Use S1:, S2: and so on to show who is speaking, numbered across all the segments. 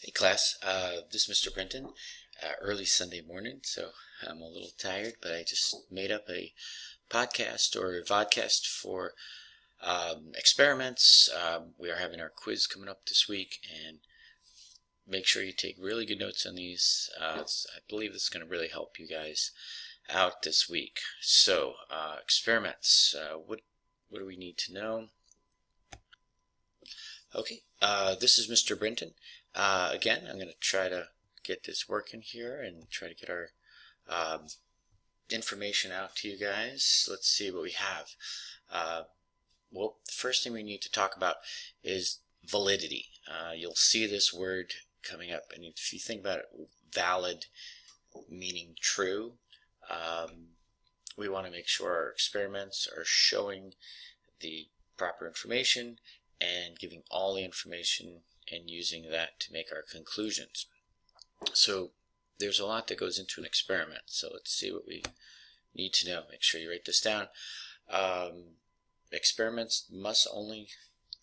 S1: Hey class, this is Mr. Brenton. Early Sunday morning, so I'm a little tired, but I just made up a podcast or a vodcast for experiments. We are having our quiz coming up this week, and make sure you take really good notes on these. I believe this is going to really help you guys out this week. So, experiments. What do we need to know? Okay, this is Mr. Brenton. Again, I'm going to try to get this working here and try to get our information out to you guys. Let's see what we have. Well, the first thing we need to talk about is validity. You'll see this word coming up, and if you think about it, valid meaning true, we want to make sure our experiments are showing the proper information and giving all the information and using that to make our conclusions. So there's a lot that goes into an experiment. So let's see what we need to know. Make sure you write this down. Experiments must only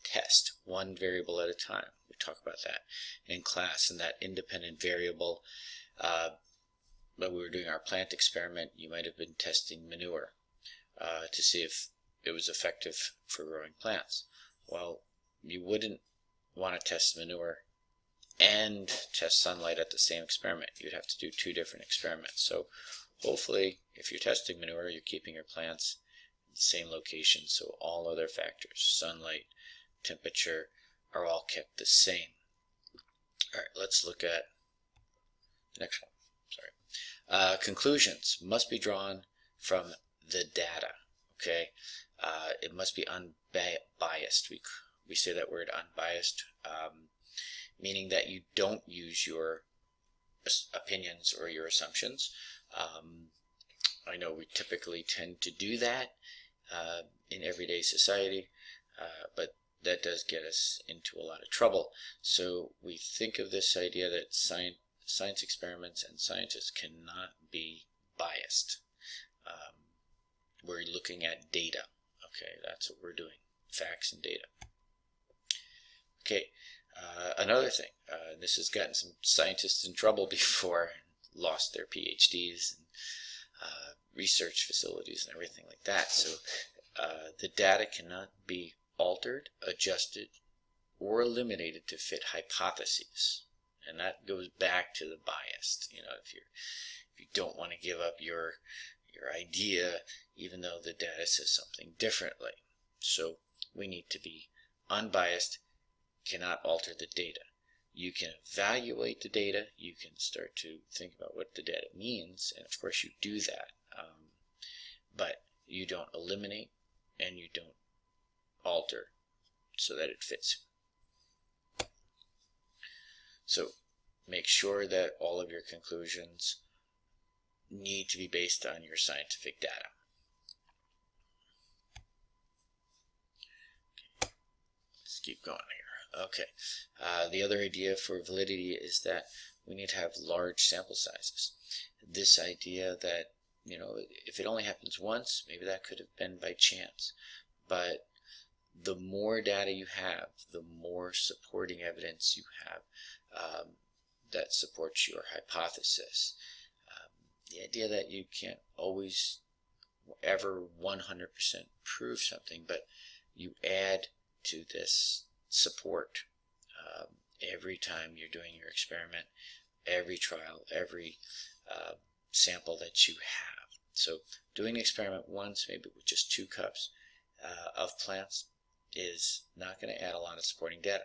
S1: test one variable at a time. We talk about that in class, and that independent variable. When we were doing our plant experiment, you might have been testing manure to see if it was effective for growing plants. Well, you wouldn't want to test manure and test sunlight at the same experiment. You'd have to do two different experiments. So hopefully, if you're testing manure, you're keeping your plants in the same location, so all other factors, sunlight, temperature, are all kept the same. All right, let's look at the next one. Sorry. Conclusions must be drawn from the data. Okay, it must be unbiased. We say that word unbiased, meaning that you don't use your opinions or your assumptions. I know we typically tend to do that in everyday society, but that does get us into a lot of trouble. So we think of this idea that science experiments and scientists cannot be biased. We're looking at data. Okay, that's what we're doing, facts and data. Okay, another thing, this has gotten some scientists in trouble before, lost their PhDs and research facilities and everything like that. So the data cannot be altered, adjusted, or eliminated to fit hypotheses. And that goes back to the bias. You know, if you don't want to give up your idea, even though the data says something differently. So we need to be unbiased, cannot alter the data. You can evaluate the data, you can start to think about what the data means, and of course you do that, but you don't eliminate and you don't alter so that it fits. So make sure that all of your conclusions need to be based on your scientific data. Okay. Let's keep going here. Okay. The other idea for validity is that we need to have large sample sizes. This idea that, you know, if it only happens once, maybe that could have been by chance. But the more data you have, the more supporting evidence you have that supports your hypothesis. The idea that you can't always ever 100% prove something, but you add to this support every time you're doing your experiment, every trial, every sample that you have. So doing the experiment once, maybe with just 2 cups of plants, is not going to add a lot of supporting data.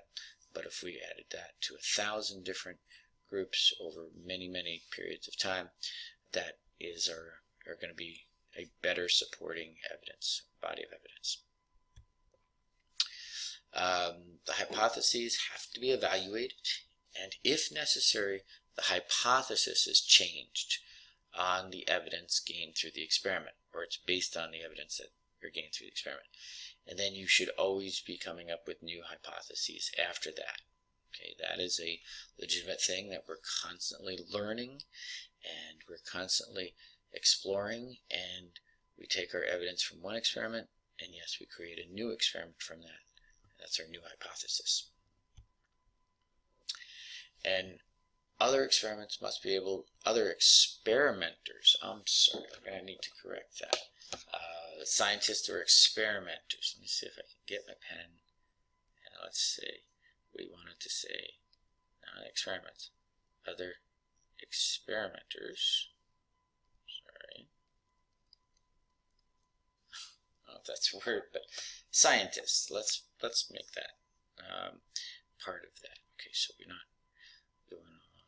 S1: But if we added that to 1,000 different groups over many, many periods of time, that is are going to be a better supporting evidence, body of evidence. The hypotheses have to be evaluated, and if necessary, the hypothesis is changed on the evidence gained through the experiment, or it's based on the evidence that you're gained through the experiment. And then you should always be coming up with new hypotheses after that. Okay, that is a legitimate thing that we're constantly learning and we're constantly exploring, and we take our evidence from one experiment and yes, we create a new experiment from that. That's our new hypothesis. And other experimenters, I'm sorry, I'm going to need to correct that. Scientists or experimenters. Let me see if I can get my pen. And let's see. We wanted to say experiments. Other experimenters. Sorry. I don't know if that's a word, but scientists. Let's make that part of that. Okay, so we're not going on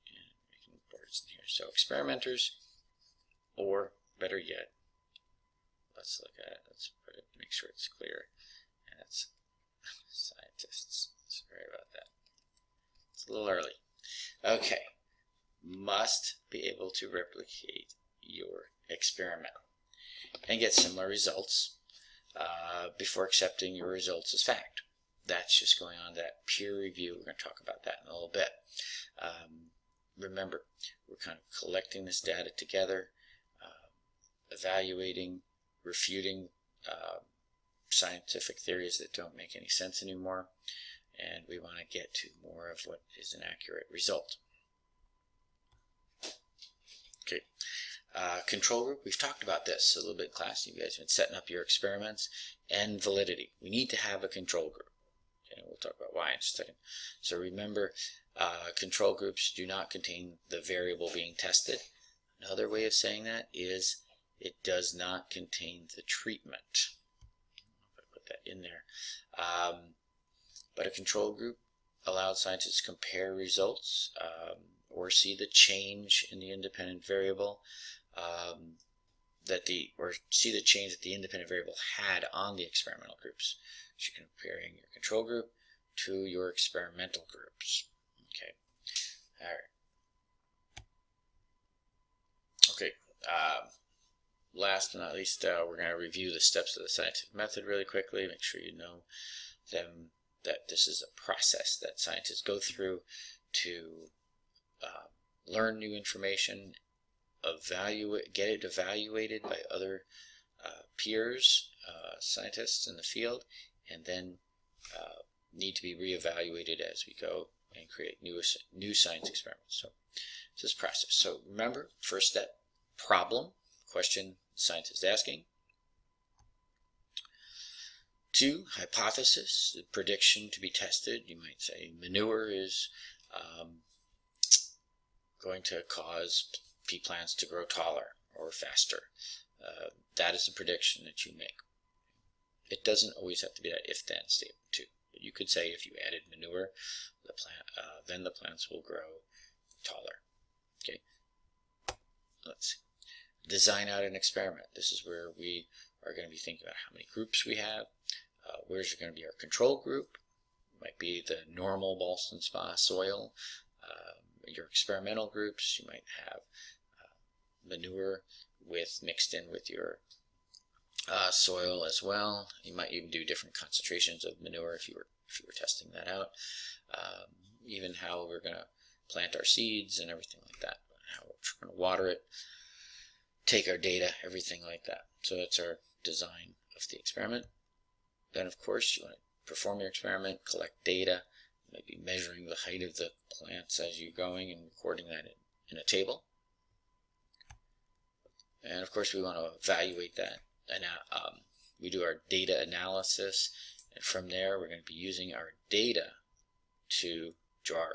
S1: and making words in here. So experimenters, or better yet, let's look at it. Let's put it, make sure it's clear. And it's scientists. Sorry about that. It's a little early. Okay. Must be able to replicate your experiment and get similar results before accepting your results as fact. That's just going on that peer review. We're going to talk about that in a little bit. Remember, we're kind of collecting this data together, evaluating, refuting scientific theories that don't make any sense anymore, and we want to get to more of what is an accurate result. Okay, control group, we've talked about this a little bit in class. You guys have been setting up your experiments and validity. We need to have a control group. Okay, we'll talk about why in just a second. So remember, control groups do not contain the variable being tested. Another way of saying that is it does not contain the treatment. If I put that in there. But a control group allows scientists to compare results or see the change in the independent variable or see the change that the independent variable had on the experimental groups. So you're comparing your control group to your experimental groups. Okay. All right. Okay. Last but not least, we're going to review the steps of the scientific method really quickly. Make sure you know them, that this is a process that scientists go through to learn new information, get it evaluated by other peers, scientists in the field, and then need to be reevaluated as we go and create new science experiments. So it's this process. So remember, first step, problem, question scientist asking. 2, hypothesis, the prediction to be tested. You might say manure is going to cause pea plants to grow taller or faster. That is the prediction that you make. It doesn't always have to be that if-then statement too. But you could say if you added manure, then the plants will grow taller. Okay. Let's see. Design out an experiment. This is where we are going to be thinking about how many groups we have. Where's going to be our control group? It might be the normal Ballston Spa soil. Your experimental groups, you might have manure mixed in with your soil as well. You might even do different concentrations of manure if you were testing that out. Even how we're going to plant our seeds and everything like that. How we're going to water it, take our data, everything like that. So that's our design of the experiment. Then, of course, you want to perform your experiment, collect data, maybe measuring the height of the plants as you're going and recording that in a table. And, of course, we want to evaluate that. And we do our data analysis, and from there we're going to be using our data to draw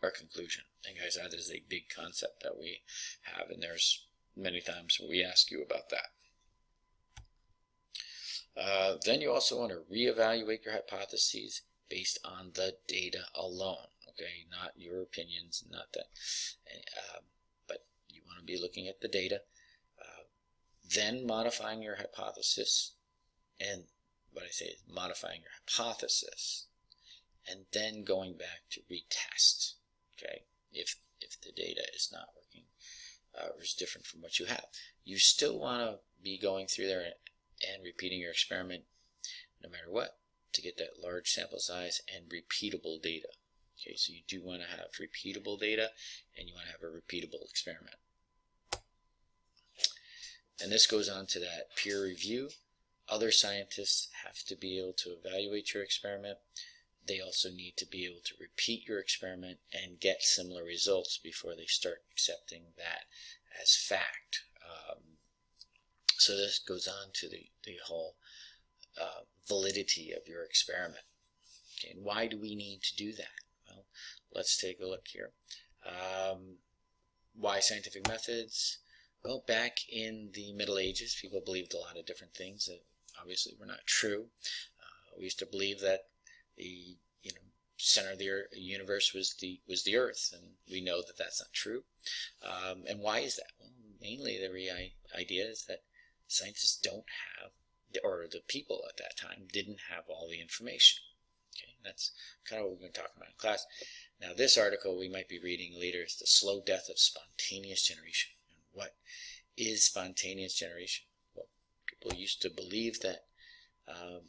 S1: our conclusion. And guys, that is a big concept that we have, and there's many times where we ask you about that. Then you also want to reevaluate your hypotheses based on the data alone. Okay, not your opinions, not that, but you want to be looking at the data, then modifying your hypothesis, and what I say is modifying your hypothesis, and then going back to retest. Okay, if the data is not working or is different from what you have, you still want to be going through there and repeating your experiment no matter what to get that large sample size and repeatable data. Okay, so you do want to have repeatable data, and you want to have a repeatable experiment. And this goes on to that peer review. Other scientists have to be able to evaluate your experiment. they also need to be able to repeat your experiment and get similar results before they start accepting that as fact. So this goes on to the whole validity of your experiment. Okay, and why do we need to do that? Well, let's take a look here. Why scientific methods? Well, back in the Middle Ages, people believed a lot of different things that obviously were not true. We used to believe that the center of the universe was the Earth, and we know that that's not true. And why is that? Well, mainly the idea is that scientists don't have, or the people at that time didn't have all the information. Okay, that's kind of what we're going to talk about in class. Now, this article we might be reading later is The Slow Death of Spontaneous Generation. And what is spontaneous generation? Well, people used to believe that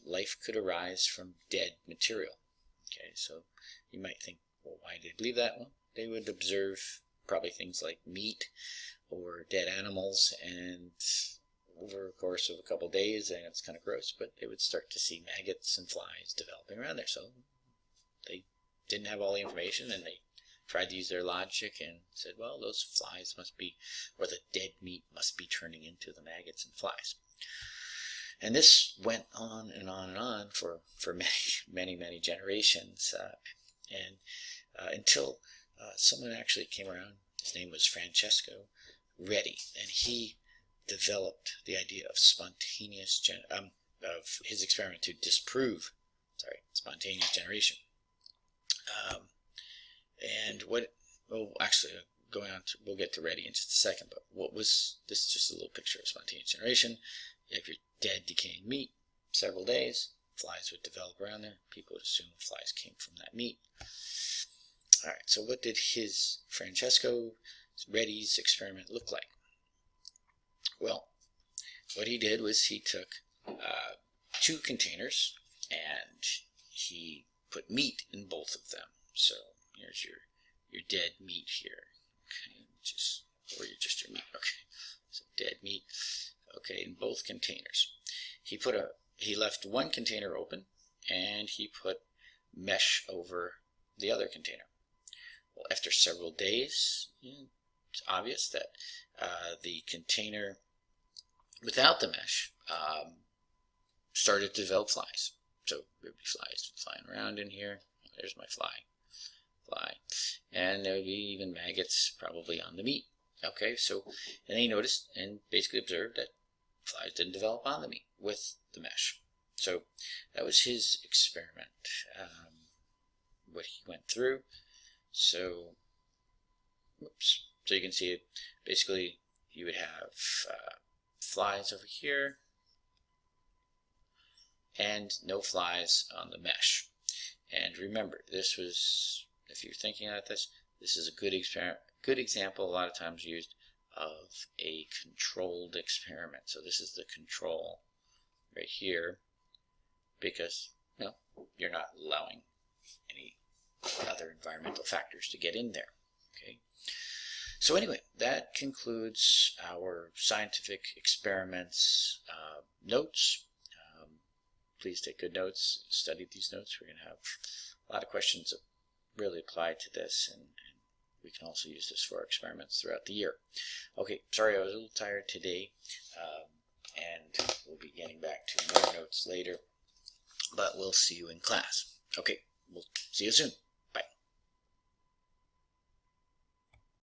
S1: life could arise from dead material. Okay, so you might think, well, why did they believe that? Well, they would observe probably things like meat or dead animals, and over a course of a couple of days, and it's kind of gross, but they would start to see maggots and flies developing around there. So they didn't have all the information, and they tried to use their logic and said, well, those flies must be, or the dead meat must be turning into the maggots and flies. And this went on and on and on for many generations, until someone actually came around. His name was Francesco Redi, and he developed the idea of spontaneous of his experiment to disprove spontaneous generation. And what, well, actually, going on to, we'll get to Redi in just a second, but this is just a little picture of spontaneous generation. If you're dead, decaying meat, several days, flies would develop around there. People would assume flies came from that meat. All right, so what did Francesco Redi's experiment look like? Well, what he did was he took 2 containers and he put meat in both of them. So here's your dead meat here, okay, or just your meat. Okay, so dead meat. Okay, in both containers. He left one container open, and he put mesh over the other container. Well, after several days, it's obvious that the container without the mesh started to develop flies. So there would be flies flying around in here. There's my fly. And there would be even maggots probably on the meat. Okay, so, and then he noticed and basically observed that flies didn't develop on the meat with the mesh. So that was his experiment, what he went through. So, so you can see it. Basically, you would have flies over here and no flies on the mesh. And remember, this was, if you're thinking about this is a good example, a lot of times used, of a controlled experiment. So this is the control right here, because you're not allowing any other environmental factors to get in there. Okay. So anyway, that concludes our scientific experiments notes. Please take good notes, study these notes. We're going to have a lot of questions that really apply to this, and we can also use this for our experiments throughout the year. Okay, sorry I was a little tired today, and we'll be getting back to more notes later, but we'll see you in class. Okay, we'll see you soon.